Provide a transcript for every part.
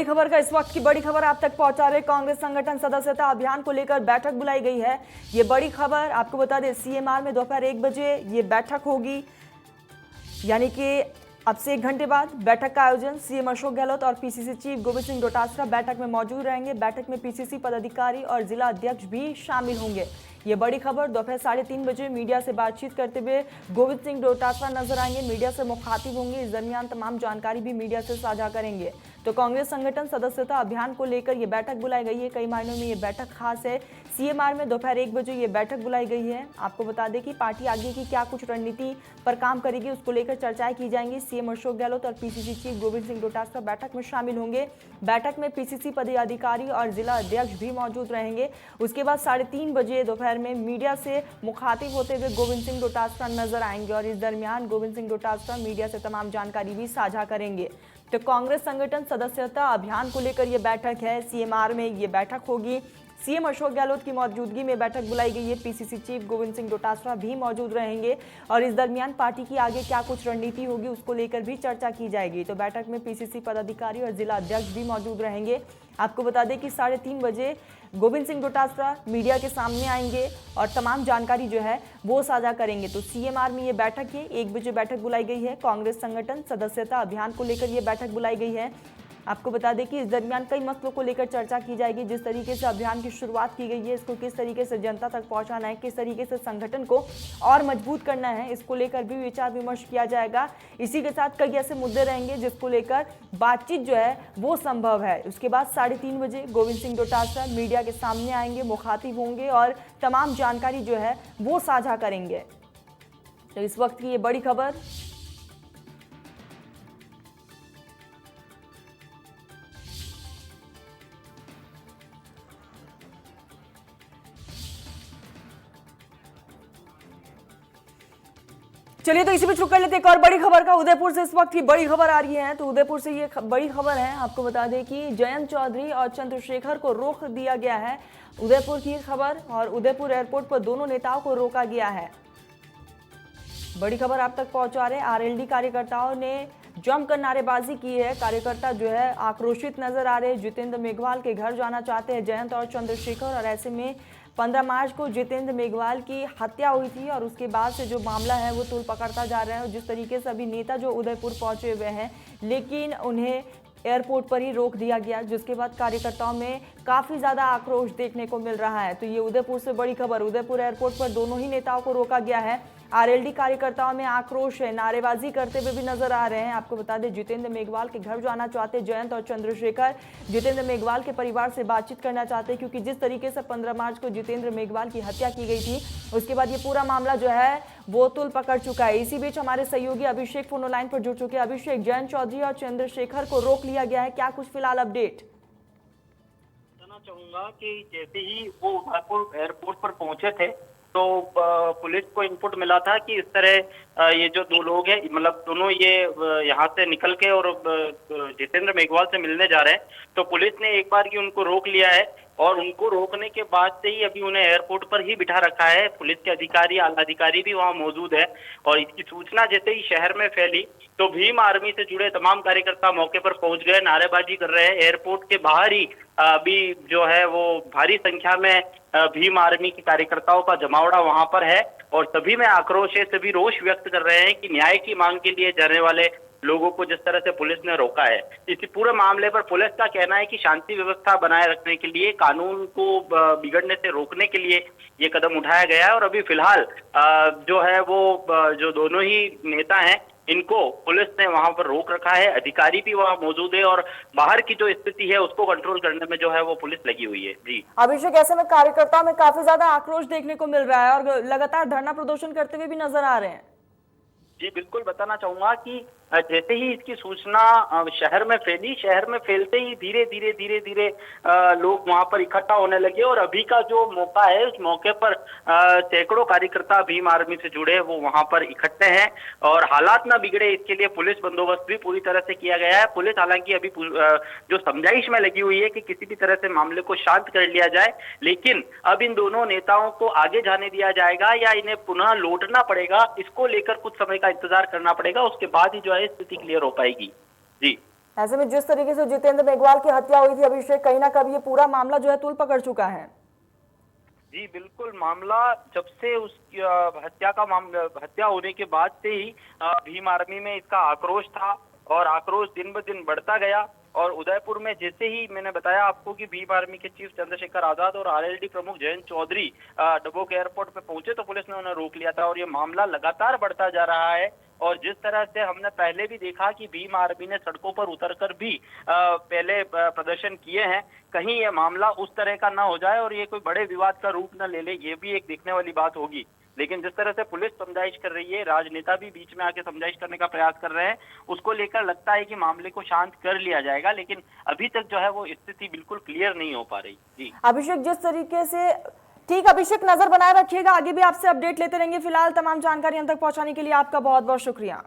खबर का इस वक्त की बड़ी खबर आप तक पहुंचा रहे कांग्रेस संगठन सदस्यता अभियान को लेकर बैठक बुलाई गई है। ये बड़ी खबर आपको बता दें, सीएमआर में दोपहर 1 बजे ये बैठक होगी, यानी कि अब से 1 घंटे बाद बैठक का आयोजन। सीएम अशोक गहलोत और पीसीसी चीफ गोविंद सिंह डोटासरा बैठक में मौजूद रहेंगे। बैठक में पीसीसी पदाधिकारी और जिला अध्यक्ष भी शामिल होंगे। ये बड़ी खबर, दोपहर 3:30 बजे मीडिया से बातचीत करते हुए गोविंद सिंह डोटासरा नजर आएंगे, मीडिया से मुखातिब होंगे। इस दरमियान तमाम जानकारी भी मीडिया से साझा करेंगे। तो कांग्रेस संगठन सदस्यता अभियान को लेकर यह बैठक बुलाई गई है। कई मायनों में ये बैठक खास है। सीएमआर में दोपहर 1 बजे ये बैठक बुलाई गई है। आपको बता दें कि पार्टी आगे की क्या कुछ रणनीति पर काम करेगी, उसको लेकर चर्चाएं की जाएंगी। सीएम अशोक गहलोत और पीसीसी चीफ गोविंद सिंह डोटासरा बैठक में शामिल होंगे। बैठक में पीसीसी पदाधिकारी और जिला अध्यक्ष भी मौजूद रहेंगे। उसके बाद 3:30 बजे दोपहर में मीडिया से मुखातिब होते हुए गोविंद सिंह डोटासरा नजर आएंगे और इस दरमियान गोविंद सिंह डोटासरा मीडिया से तमाम जानकारी भी साझा करेंगे। तो कांग्रेस संगठन सदस्यता अभियान को लेकर यह बैठक है। सीएमआर में ये बैठक होगी। सीएम अशोक गहलोत की मौजूदगी में बैठक बुलाई गई है। पीसीसी चीफ गोविंद सिंह डोटासरा भी मौजूद रहेंगे और इस दरमियान पार्टी की आगे क्या कुछ रणनीति होगी, उसको लेकर भी चर्चा की जाएगी। तो बैठक में पीसीसी पदाधिकारी और जिला अध्यक्ष भी मौजूद रहेंगे। आपको बता दें कि 3:30 बजे गोविंद सिंह डोटासरा मीडिया के सामने आएंगे और तमाम जानकारी जो है वो साझा करेंगे। तो सीएमआर में ये बैठक है, 1 बजे बैठक बुलाई गई है। कांग्रेस संगठन सदस्यता अभियान को लेकर ये बैठक बुलाई गई है। आपको बता दें कि इस दरमियान कई मसलों को लेकर चर्चा की जाएगी। जिस तरीके से अभियान की शुरुआत की गई है, इसको किस तरीके से जनता तक पहुंचाना है, किस तरीके से संगठन को और मजबूत करना है, इसको लेकर भी विचार विमर्श किया जाएगा। इसी के साथ कई ऐसे मुद्दे रहेंगे जिसको लेकर बातचीत जो है वो संभव है। उसके बाद 3:30 बजे गोविंद सिंह डोटासरा मीडिया के सामने आएंगे, मुखातिब होंगे और तमाम जानकारी जो है वो साझा करेंगे। तो इस वक्त की ये बड़ी खबर। चलिए तो इसी पे शुरू कर लेते हैं एक और बड़ी खबर का। उदयपुर से इस वक्त की बड़ी खबर आ रही है। तो उदयपुर से ये बड़ी खबर है, आपको बता दें कि जयंत चौधरी और चंद्रशेखर को रोक दिया गया है। उदयपुर की खबर, और उदयपुर एयरपोर्ट पर दोनों नेताओं को रोका गया है। बड़ी खबर आप तक पहुंचा रहे। आरएलडी कार्यकर्ताओं ने जमकर नारेबाजी की है। कार्यकर्ता जो है आक्रोशित नजर आ रहे। जितेंद्र मेघवाल के घर जाना चाहते हैं जयंत और चंद्रशेखर, और ऐसे में 15 मार्च को जितेंद्र मेघवाल की हत्या हुई थी और उसके बाद से जो मामला है वो तूल पकड़ता जा रहा है। और जिस तरीके से अभी नेता जो उदयपुर पहुंचे हुए हैं, लेकिन उन्हें एयरपोर्ट पर ही रोक दिया गया, जिसके बाद कार्यकर्ताओं में काफी ज्यादा आक्रोश देखने को मिल रहा है। तो ये उदयपुर से बड़ी खबर। उदयपुर एयरपोर्ट पर दोनों ही नेताओं को रोका गया है। आरएलडी कार्यकर्ताओं में आक्रोश है, नारेबाजी करते हुए भी नजर आ रहे हैं। आपको बता दें, जितेंद्र मेघवाल के घर जाना चाहते जयंत और चंद्रशेखर। जितेंद्र मेघवाल के परिवार से बातचीत करना चाहते हैं, क्योंकि जिस तरीके से 15 मार्च को जितेंद्र मेघवाल की हत्या की गई थी, उसके बाद ये पूरा मामला जो है वो तुल पकड़ चुका है। इसी बीच हमारे सहयोगी अभिषेक फोन लाइन पर जुड़ चुके हैं। अभिषेक, जयंत चौधरी और चंद्रशेखर को रोक लिया गया है, क्या कुछ फिलहाल अपडेट? चाहूंगा कि जैसे ही वो उदयपुर एयरपोर्ट पर पहुंचे थे तो पुलिस को इनपुट मिला था कि इस तरह ये जो 2 लोग हैं, मतलब दोनों ये यहाँ से निकल के और जितेंद्र मेघवाल से मिलने जा रहे हैं। तो पुलिस ने एक बार की उनको रोक लिया है और उनको रोकने के बाद से ही अभी उन्हें एयरपोर्ट पर ही बिठा रखा है। पुलिस के अधिकारी, आला अधिकारी भी वहां मौजूद है और इसकी सूचना जैसे ही शहर में फैली तो भीम आर्मी से जुड़े तमाम कार्यकर्ता मौके पर पहुंच गए, नारेबाजी कर रहे हैं। एयरपोर्ट के बाहर ही अभी जो है वो भारी संख्या में भीम आर्मी के कार्यकर्ताओं का जमावड़ा वहां पर है और सभी में आक्रोश है। सभी रोष व्यक्त कर रहे हैं कि न्याय की मांग के लिए जाने वाले लोगों को जिस तरह से पुलिस ने रोका है। इसी पूरे मामले पर पुलिस का कहना है कि शांति व्यवस्था बनाए रखने के लिए, कानून को बिगड़ने से रोकने के लिए ये कदम उठाया गया है। और अभी फिलहाल जो है वो जो दोनों ही नेता हैं, इनको पुलिस ने वहां पर रोक रखा है। अधिकारी भी वहां मौजूद है और बाहर की जो स्थिति है उसको कंट्रोल करने में जो है वो पुलिस लगी हुई है। जी अभिषेक, ऐसे में कार्यकर्ताओं में काफी ज्यादा आक्रोश देखने को मिल रहा है और लगातार धरना प्रदर्शन करते हुए भी नजर आ रहे हैं। जी बिल्कुल, बताना चाहूंगा कि जैसे ही इसकी सूचना शहर में फैली, शहर में फैलते ही धीरे धीरे लोग वहां पर इकट्ठा होने लगे और अभी का जो मौका है उस मौके पर सैकड़ों कार्यकर्ता भीम आर्मी से जुड़े वो वहां पर इकट्ठे हैं और हालात ना बिगड़े इसके लिए पुलिस बंदोबस्त भी पूरी तरह से किया गया है। पुलिस हालांकि अभी जो समझाइश में लगी हुई है कि किसी भी तरह से मामले को शांत कर लिया जाए, लेकिन अब इन दोनों नेताओं को आगे जाने दिया जाएगा या इन्हें पुनः लौटना पड़ेगा, इसको लेकर कुछ समय का इंतजार करना पड़ेगा। उसके बाद ही जो है स्थिति क्लियर हो पाएगी। जी ऐसे में जिस तरीके से जितेंद्र मेघवाल की हत्या हुई थी अभिषेक, कहीं ना कहीं ये पूरा मामला जो है तूल पकड़ चुका है। जी बिल्कुल, मामला जब से उसकी हत्या होने के बाद से ही भीम आर्मी में इसका आक्रोश था और आक्रोश दिन ब दिन बढ़ता गया। और उदयपुर में जैसे ही मैंने बताया आपको कि भीम आर्मी के चीफ चंद्रशेखर आजाद और आरएलडी प्रमुख जयंत चौधरी डबोक एयरपोर्ट पे पहुंचे तो पुलिस ने उन्हें रोक लिया था और ये मामला लगातार बढ़ता जा रहा है। और जिस तरह से हमने पहले भी देखा कि भीम आर्मी ने सड़कों पर उतरकर भी पहले प्रदर्शन किए हैं, कहीं ये मामला उस तरह का ना हो जाए और ये कोई बड़े विवाद का रूप न ले ले, ये भी एक देखने वाली बात होगी। लेकिन जिस तरह से पुलिस समझाइश कर रही है, राजनेता भी बीच में आके समझाइश करने का प्रयास कर रहे हैं, उसको लेकर लगता है कि मामले को शांत कर लिया जाएगा। लेकिन अभी तक जो है वो स्थिति बिल्कुल क्लियर नहीं हो पा रही। जी अभिषेक, जिस तरीके से ठीक अभिषेक, नजर बनाए रखिएगा, आगे भी आपसे अपडेट लेते रहेंगे। फिलहाल तमाम जानकारी हम तक पहुंचाने के लिए आपका बहुत बहुत शुक्रिया।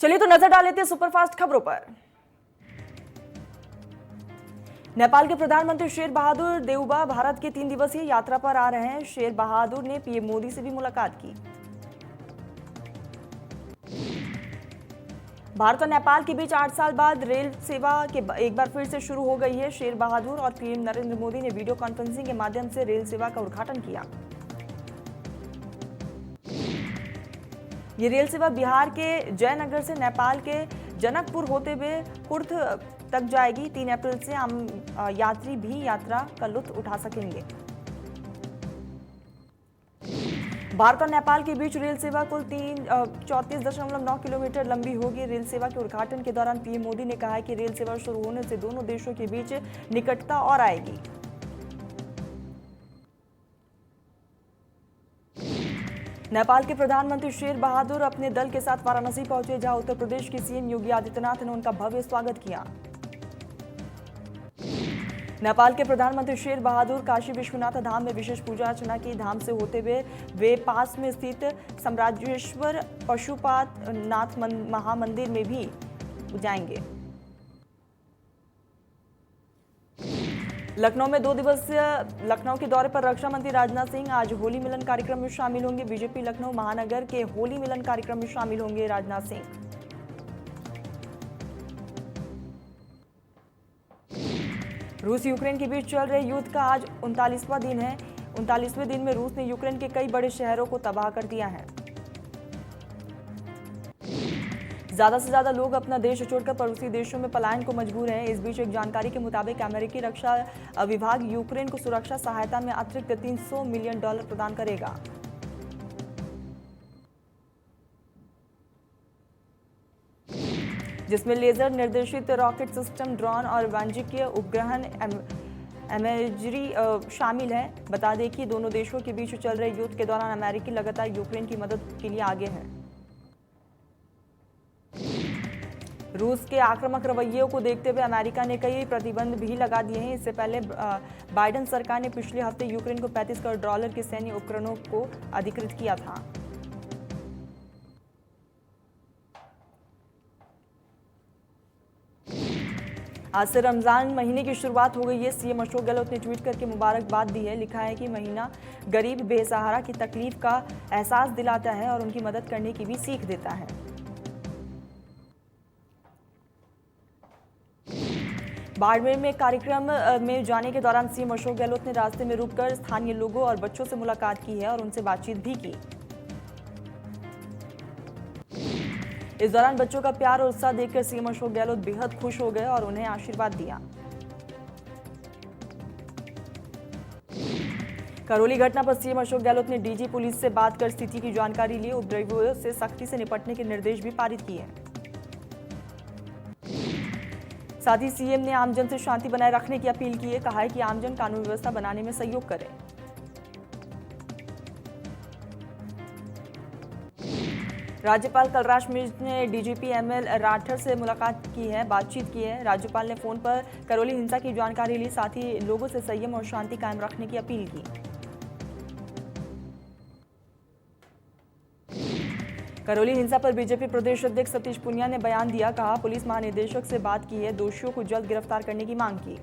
चलिए तो नजर डाल लेते हैं सुपरफास्ट खबरों पर। नेपाल के प्रधानमंत्री शेर बहादुर देउबा भारत के 3 दिवसीय यात्रा पर आ रहे हैं। शेर बहादुर ने पीएम मोदी से भी मुलाकात की। भारत और नेपाल के बीच 8 साल बाद रेल सेवा के एक बार फिर से शुरू हो गई है। शेर बहादुर और पीएम नरेंद्र मोदी ने वीडियो कॉन्फ्रेंसिंग के माध्यम से रेल सेवा का उद्घाटन किया। ये रेल सेवा बिहार के जयनगर से नेपाल के जनकपुर होते हुए कुर्थ तक जाएगी। 3 अप्रैल से आम यात्री भी यात्रा का लुत्फ उठा सकेंगे। भारत और नेपाल के बीच रेल सेवा कुल 34.9 किलोमीटर लंबी होगी। रेल सेवा के उद्घाटन के दौरान पीएम मोदी ने कहा कि रेल सेवा शुरू होने से दोनों देशों के बीच निकटता और आएगी। नेपाल के प्रधानमंत्री शेर बहादुर अपने दल के साथ वाराणसी पहुंचे, जहां उत्तर प्रदेश के सीएम योगी आदित्यनाथ ने उनका भव्य स्वागत किया। नेपाल के प्रधानमंत्री शेर बहादुर काशी विश्वनाथ धाम में विशेष पूजा अर्चना की। धाम से होते हुए वे पास में स्थित सम्राजेश्वर पशुपतिनाथ महामंदिर में भी जाएंगे। लखनऊ में 2 दिवसीय लखनऊ के दौरे पर रक्षा मंत्री राजनाथ सिंह आज होली मिलन कार्यक्रम में शामिल होंगे। बीजेपी लखनऊ महानगर के होली मिलन कार्यक्रम में शामिल होंगे राजनाथ सिंह। रूस यूक्रेन के बीच चल रहे युद्ध का आज 39वां दिन है। 39वें दिन में रूस ने यूक्रेन के कई बड़े शहरों को तबाह कर दिया है। ज्यादा से ज्यादा लोग अपना देश छोड़कर पड़ोसी देशों में पलायन को मजबूर हैं। इस बीच एक जानकारी के मुताबिक अमेरिकी रक्षा विभाग यूक्रेन को सुरक्षा सहायता में अतिरिक्त $300 मिलियन प्रदान करेगा। जिसमें लेजर निर्देशित रॉकेट सिस्टम, ड्रोन और वाणिज्यिक उपग्रह इमेजरी शामिल है। बता दें कि दोनों देशों के बीच चल रहे युद्ध के दौरान अमेरिकी लगातार यूक्रेन की मदद के लिए आगे है। रूस के आक्रामक रवैये को देखते हुए अमेरिका ने कई प्रतिबंध भी लगा दिए हैं। इससे पहले बाइडेन सरकार ने पिछले हफ्ते यूक्रेन को $35 करोड़ के सैन्य उपकरणों को अधिकृत किया था। आज से रमजान महीने की शुरुआत हो गई है। सीएम अशोक गहलोत ने ट्वीट करके मुबारकबाद दी है। लिखा है कि महीना गरीब बेसहारा की तकलीफ का एहसास दिलाता है और उनकी मदद करने की भी सीख देता है। बाड़मेर में कार्यक्रम में जाने के दौरान सीएम अशोक गहलोत ने रास्ते में रुककर स्थानीय लोगों और बच्चों से मुलाकात की है और उनसे बातचीत भी की। इस दौरान बच्चों का प्यार और उत्साह देखकर सीएम अशोक गहलोत बेहद खुश हो गए और उन्हें आशीर्वाद दिया। करौली घटना पर सीएम अशोक गहलोत ने डीजी पुलिस से बात कर स्थिति की जानकारी ली। उपद्रवियों से सख्ती से निपटने के निर्देश भी पारित किए। साथ ही सीएम ने आमजन से शांति बनाए रखने की अपील की है। कहा है कि आमजन कानून व्यवस्था बनाने में सहयोग करें। राज्यपाल कलराज मिश्र ने डीजीपी एमएल राठौर से मुलाकात की है, बातचीत की है। राज्यपाल ने फोन पर करौली हिंसा की जानकारी ली, साथ ही लोगों से संयम और शांति कायम रखने की अपील की। करौली हिंसा पर बीजेपी प्रदेश अध्यक्ष सतीश पुनिया ने बयान दिया। कहा, पुलिस महानिदेशक से बात की है, दोषियों को जल्द गिरफ्तार करने की मांग की।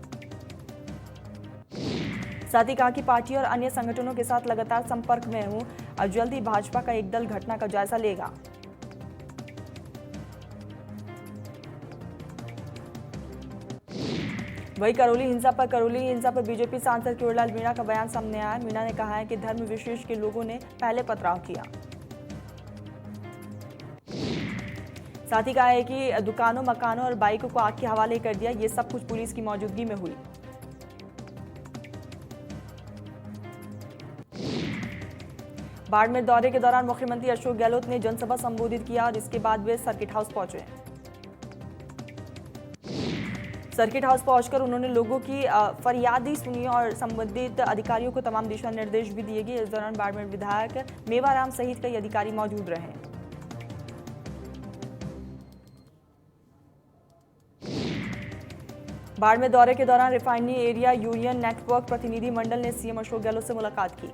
साथ ही कहा कि पार्टी और अन्य संगठनों के साथ लगातार संपर्क में हूं और जल्द ही भाजपा का एक दल घटना का जायजा लेगा। वही करौली हिंसा पर बीजेपी सांसद केवललाल मीणा का बयान सामने आया। मीणा ने कहा है कि धर्म विशेष के लोगों ने पहले पथराव किया। साथ ही कहा है कि दुकानों, मकानों और बाइकों को आग के हवाले कर दिया। ये सब कुछ पुलिस की मौजूदगी में हुई। बाड़मेर दौरे के दौरान मुख्यमंत्री अशोक गहलोत ने जनसभा संबोधित किया और इसके बाद वे सर्किट हाउस पहुंचे। सर्किट हाउस पहुंचकर उन्होंने लोगों की फरियादी सुनी और संबंधित अधिकारियों को तमाम दिशा निर्देश भी दिए गए। इस दौरान बाड़मेर विधायक मेवाराम सहित कई अधिकारी मौजूद रहे। बाड़मेर दौरे के दौरान रिफाइनरी एरिया यूनियन नेटवर्क प्रतिनिधि मंडल ने सीएम अशोक गहलोत से मुलाकात की।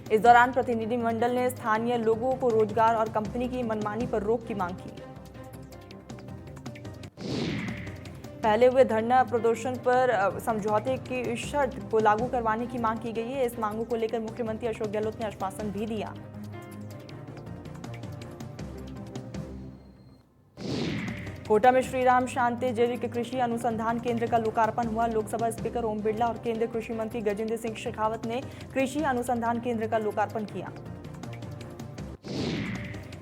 इस दौरान प्रतिनिधि मंडल ने स्थानीय लोगों को रोजगार और कंपनी की मनमानी पर रोक की मांग की। पहले हुए धरना प्रदर्शन पर समझौते की शर्त को लागू करवाने की मांग की गई है। इस मांगों को लेकर मुख्यमंत्री अशोक गहलोत ने आश्वासन भी दिया। कोटा में श्रीराम शांति जैविक कृषि अनुसंधान केंद्र का लोकार्पण हुआ। लोकसभा स्पीकर ओम बिरला और केंद्रीय कृषि मंत्री गजेंद्र सिंह शेखावत ने कृषि अनुसंधान केंद्र का लोकार्पण किया।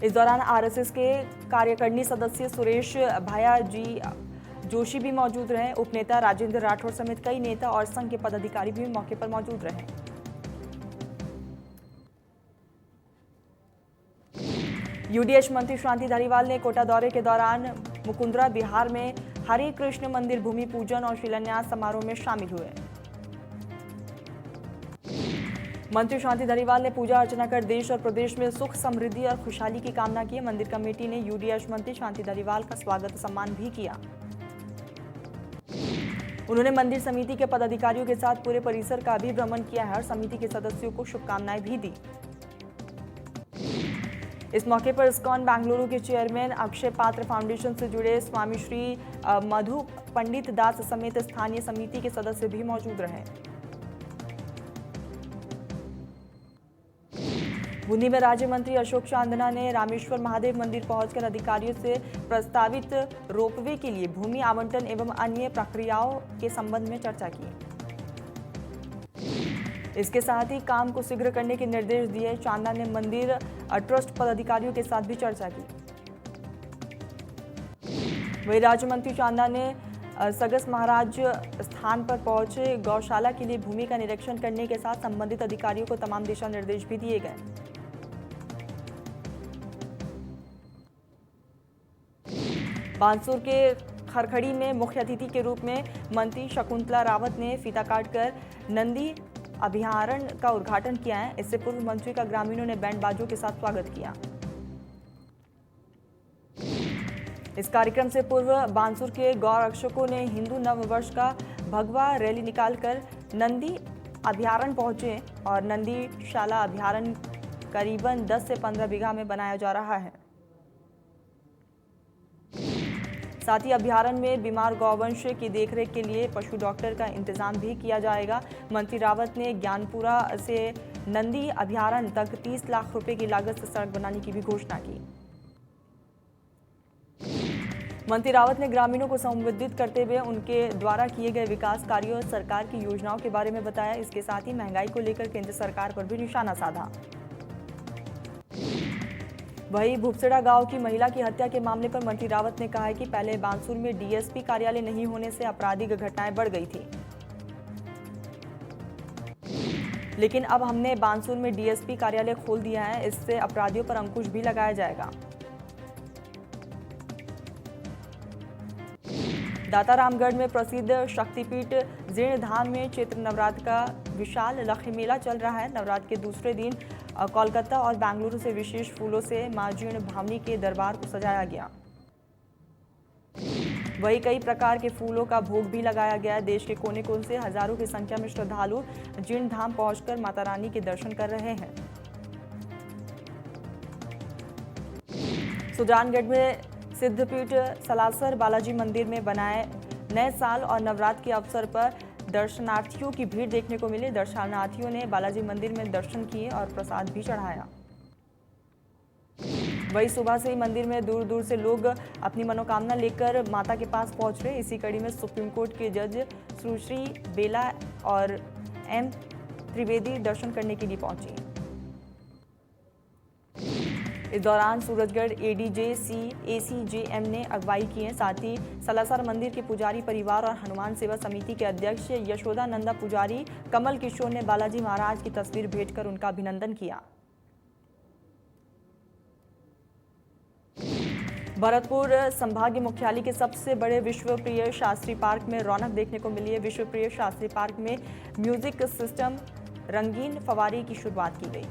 इस दौरान आरएसएस के कार्यकारिणी सदस्य सुरेश भाया जी जोशी भी मौजूद रहे। उपनेता राजेंद्र राठौर समेत कई नेता और संघ के पदाधिकारी भी मौके पर मौजूद रहे। यूडीएच मंत्री शांति धारीवाल ने कोटा दौरे के दौरान मुकुंदरा बिहार में हरे कृष्ण मंदिर भूमि पूजन और शिलान्यास समारोह में शामिल हुए। मंत्री शांति धारीवाल ने पूजा अर्चना कर देश और प्रदेश में सुख, समृद्धि और खुशहाली की कामना की। मंदिर कमेटी ने यूडीएच मंत्री शांति धारीवाल का स्वागत सम्मान भी किया। उन्होंने मंदिर समिति के पदाधिकारियों के साथ पूरे परिसर का भी भ्रमण किया है और समिति के सदस्यों को शुभकामनाएं भी दी। इस मौके पर इस्कॉन बेंगलुरु के चेयरमैन अक्षय पात्र फाउंडेशन से जुड़े स्वामी श्री मधु पंडित दास समेत स्थानीय समिति के सदस्य भी मौजूद रहे। बूंदी में राज्य मंत्री अशोक चांदना ने रामेश्वर महादेव मंदिर पहुंचकर अधिकारियों से प्रस्तावित रोपवे के लिए भूमि आवंटन एवं अन्य प्रक्रियाओं के संबंध में चर्चा की। इसके साथ ही काम को शीघ्र करने के निर्देश दिए। चांदना ने मंदिर ट्रस्ट पदाधिकारियों के साथ भी चर्चा की। वही राज्य मंत्री चांदना ने सगस महाराज स्थान पर पहुंचे गौशाला के लिए भूमि का निरीक्षण करने के साथ संबंधित अधिकारियों को तमाम दिशा निर्देश भी दिए गए। बानसूर के खरखड़ी में मुख्य अतिथि के रूप में मंत्री शकुंतला रावत ने फीता काटकर नंदी अभयारण्य का उद्घाटन किया है। इससे पूर्व मंत्री का ग्रामीणों ने बैंड बाजों के साथ स्वागत किया। इस कार्यक्रम से पूर्व बानसूर के गौ रक्षकों ने हिंदू नव वर्ष का भगवा रैली निकालकर नंदी अभयारण्य पहुंचे और नंदी शाला अभयारण्य करीबन 10 से 15 बीघा में बनाया जा रहा है। साथ ही अभयारण्य में बीमार गौवंश की देखरेख के लिए पशु डॉक्टर का इंतजाम भी किया जाएगा। मंत्री रावत ने ज्ञानपुरा से नंदी अभयारण्य तक 30 लाख रुपए की लागत से सड़क बनाने की भी घोषणा की। मंत्री रावत ने ग्रामीणों को संबोधित करते हुए उनके द्वारा किए गए विकास कार्यों और सरकार की योजनाओं के बारे में बताया। इसके साथ ही महंगाई को लेकर केंद्र सरकार पर भी निशाना साधा। वहीं भूपसड़ा गांव की महिला की हत्या के मामले पर मंत्री रावत ने कहा है कि पहले बानसूर में डीएसपी कार्यालय नहीं होने से आपराधिक घटनाएं बढ़ गई थी, लेकिन अब हमने बानसूर में डीएसपी कार्यालय खोल दिया है। इससे अपराधियों पर अंकुश भी लगाया जाएगा। दातारामगढ़ में प्रसिद्ध शक्तिपीठ जीर्णधाम में चैत्र नवरात्र का विशाल लक्ष्मी मेला चल रहा है। नवरात्र के दूसरे दिन कोलकाता और बेंगलुरु से विशेष फूलों से मां जीर्ण भावनी के दरबार को सजाया गया। वहीं कई प्रकार के फूलों का भोग भी लगाया गया। देश के कोने कोने से हजारों की संख्या में श्रद्धालु जीर्ण धाम पहुंचकर माता रानी के दर्शन कर रहे हैं। सुजानगढ़ में सिद्धपीठ सलासर बालाजी मंदिर में बनाए नए साल और नवरात्र के अवसर पर दर्शनार्थियों की भीड़ देखने को मिली। दर्शनार्थियों ने बालाजी मंदिर में दर्शन किए और प्रसाद भी चढ़ाया। वही सुबह से ही मंदिर में दूर दूर से लोग अपनी मनोकामना लेकर माता के पास पहुंच रहे। इसी कड़ी में सुप्रीम कोर्ट के जज सुश्री बेला और एम त्रिवेदी दर्शन करने के लिए पहुंची। इस दौरान सूरजगढ़ एडीजे एसीजेएम ने अगुवाई की है। साथ ही सलासर मंदिर के पुजारी परिवार और हनुमान सेवा समिति के अध्यक्ष यशोदा नंदा पुजारी कमल किशोर ने बालाजी महाराज की तस्वीर भेंटकर उनका अभिनंदन किया। भरतपुर संभागीय मुख्यालय के सबसे बड़े विश्वप्रिय शास्त्री पार्क में रौनक देखने को मिली है। विश्वप्रिय शास्त्री पार्क में म्यूजिक सिस्टम रंगीन फवारे की शुरुआत की गई।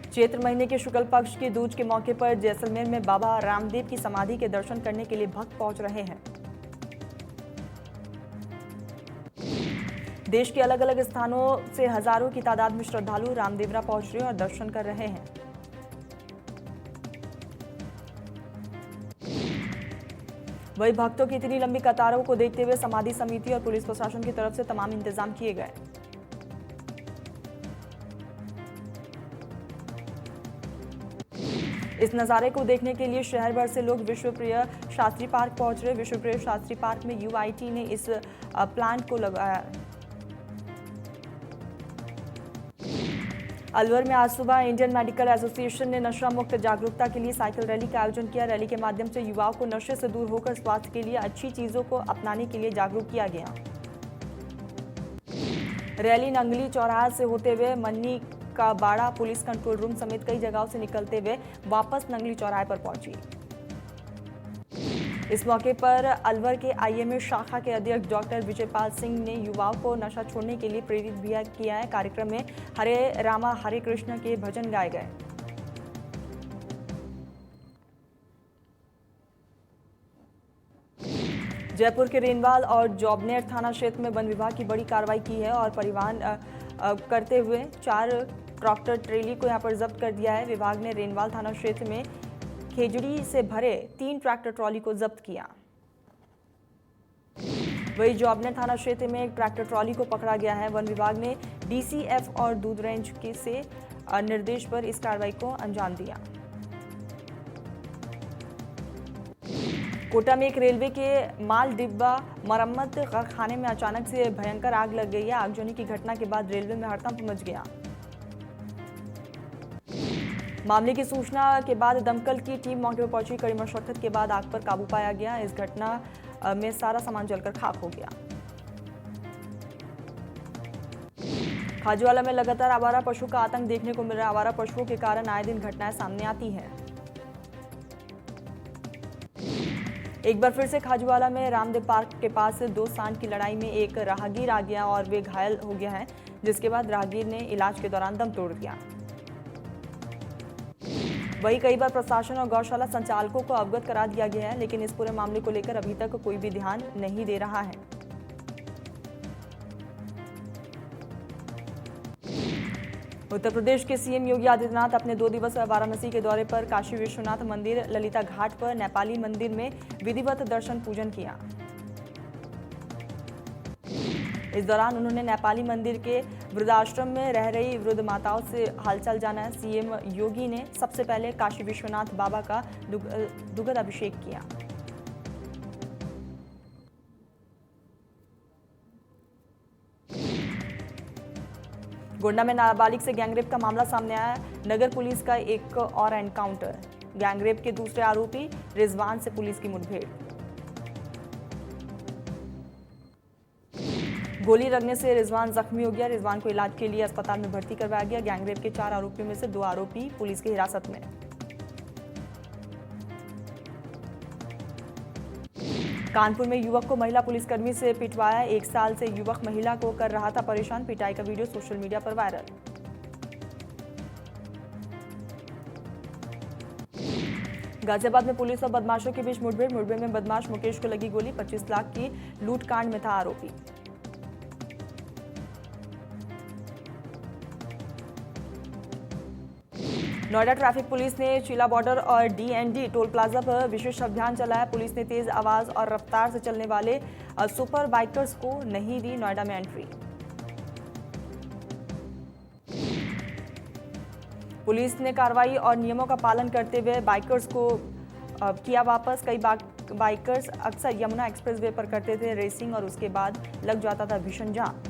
चैत्र महीने के शुक्ल पक्ष की दूज के मौके पर जैसलमेर में बाबा रामदेव की समाधि के दर्शन करने के लिए भक्त पहुंच रहे हैं। देश के अलग अलग स्थानों से हजारों की तादाद में श्रद्धालु रामदेवरा पहुंच रहे और दर्शन कर रहे हैं। वही भक्तों की इतनी लंबी कतारों को देखते हुए समाधि समिति और पुलिस प्रशासन की तरफ से तमाम इंतजाम किए गए। इस नज़ारे को देखने के लिए शहर भर से लोग विश्वप्रिय शास्त्री पार्क पहुंच रहे। विश्वप्रिय शास्त्री पार्क में यूआईटी ने इस प्लांट को लगाया। अलवर में आज सुबह इंडियन मेडिकल एसोसिएशन ने नशा मुक्त जागरूकता के लिए साइकिल रैली का आयोजन किया। रैली के माध्यम से युवाओं को नशे से दूर होकर स्वास्थ्य के लिए अच्छी चीजों को अपनाने के लिए जागरूक किया गया। रैली नंगली चौराहा से होते हुए मन्नी का बाड़ा पुलिस कंट्रोल रूम समेत कई जगहों से निकलते हुए वापस नंगली चौराहे पर पहुंची। इस मौके पर अलवर के आईएमए शाखा के अध्यक्ष डॉक्टर विजयपाल सिंह ने युवाओं को नशा छोड़ने के लिए प्रेरित भी किया है। कार्यक्रम में हरे रामा हरे कृष्ण के भजन गाए गए। जयपुर के रेनवाल और जॉबनेर थाना क्षेत्र में वन विभाग की बड़ी कार्रवाई की है और परिवहन करते हुए 4 ट्रैक्टर ट्रेली को यहां पर जब्त कर दिया है। विभाग ने रेनवाल थाना क्षेत्र में खेजड़ी से भरे 3 ट्रैक्टर ट्रॉली को जब्त किया। वही जॉबनेर थाना क्षेत्र में एक ट्रैक्टर ट्रॉली को पकड़ा गया है। वन विभाग ने डीसीएफ और दूध रेंज के से निर्देश पर इस कार्रवाई को अंजाम दिया। कोटा में एक रेलवे के माल डिब्बा मरम्मत कारखाने में अचानक से भयंकर आग लग गई है। आगजनी की घटना के बाद रेलवे में हड़कंप मच गया। मामले की सूचना के बाद दमकल की टीम मौके पर पहुंची। कड़ी मशक्कत के बाद आग पर काबू पाया गया। इस घटना में सारा सामान जलकर खाक हो गया। खाजूवाला में लगातार आवारा पशु का आतंक देखने को मिल रहा है। आवारा पशुओं के कारण आए दिन घटनाएं सामने आती हैं। एक बार फिर से खाजूवाला में रामदेव पार्क के पास 2 सांड की लड़ाई में एक राहगीर आ गया और वे घायल हो गया है, जिसके बाद राहगीर ने इलाज के दौरान दम तोड़ दिया। वहीं कई बार प्रशासन और गौशाला संचालकों को अवगत करा दिया गया है, लेकिन इस पूरे मामले को लेकर अभी तक कोई भी ध्यान नहीं दे रहा है। उत्तर प्रदेश के सीएम योगी आदित्यनाथ अपने 2 दिवसीय वाराणसी के दौरे पर काशी विश्वनाथ मंदिर, ललिता घाट पर नेपाली मंदिर में विधिवत दर्शन पूजन किया। इस दौरान उन्होंने नेपाली मंदिर के वृद्धाश्रम में रह रही वृद्ध माताओं से हालचाल जाना। सीएम योगी ने सबसे पहले काशी विश्वनाथ बाबा का दुग्ध अभिषेक किया। गोंडा में नाबालिग से गैंगरेप का मामला सामने आया। नगर पुलिस का एक और एनकाउंटर। गैंगरेप के दूसरे आरोपी रिजवान से पुलिस की मुठभेड़। गोली लगने से रिजवान जख्मी हो गया। रिजवान को इलाज के लिए अस्पताल में भर्ती करवाया गया। गैंगरेप के 4 आरोपियों में से 2 आरोपी पुलिस की हिरासत में। कानपुर में युवक को महिला पुलिसकर्मी से पिटवाया। 1 साल से युवक महिला को कर रहा था परेशान। पिटाई का वीडियो सोशल मीडिया पर वायरल। गाजियाबाद में पुलिस और बदमाशों के बीच मुठभेड़। मुठभेड़ में बदमाश मुकेश को लगी गोली। 25 लाख की लूटकांड में था आरोपी। नोएडा ट्रैफिक पुलिस ने चीला बॉर्डर और डीएनडी टोल प्लाजा पर विशेष अभियान चलाया। पुलिस ने तेज आवाज और रफ्तार से चलने वाले सुपर बाइकर्स को नहीं दी नोएडा में एंट्री। पुलिस ने कार्रवाई और नियमों का पालन करते हुए बाइकर्स को किया वापस। कई बाइकर्स अक्सर यमुना एक्सप्रेसवे पर करते थे रेसिंग और उसके बाद लग जाता था भीषण जाम।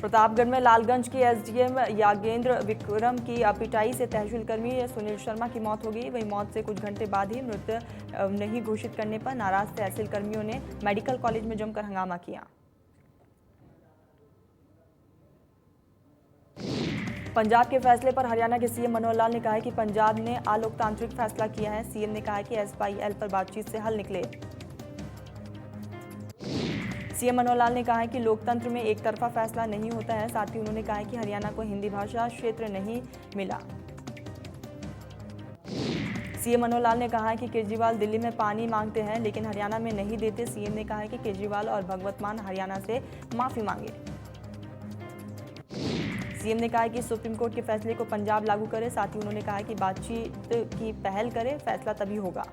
प्रतापगढ़ में लालगंज के एसडीएम यागेंद्र विक्रम की पिटाई से तहसील कर्मी सुनील शर्मा की मौत हो गई। वही मौत से कुछ घंटे बाद ही मृत नहीं घोषित करने पर नाराज तहसील कर्मियों ने मेडिकल कॉलेज में जमकर हंगामा किया। पंजाब के फैसले पर हरियाणा के सीएम मनोहर लाल ने कहा है कि पंजाब ने अलोकतांत्रिक फैसला किया है। सीएम ने कहा है कि एसवाईएल पर बातचीत से हल निकले। सीएम मनोहर लाल ने कहा है कि लोकतंत्र में एक तरफा फैसला नहीं होता है। साथ ही उन्होंने कहा है कि हरियाणा को हिंदी भाषा क्षेत्र नहीं मिला। सीएम मनोहर लाल ने कहा है कि केजरीवाल दिल्ली में पानी मांगते हैं लेकिन हरियाणा में नहीं देते। सीएम ने कहा है कि केजरीवाल और भगवत मान हरियाणा से माफी मांगे। सीएम ने कहा है कि सुप्रीम कोर्ट के फैसले को पंजाब लागू करे। साथ ही उन्होंने कहा है कि बातचीत की पहल करे, फैसला तभी होगा।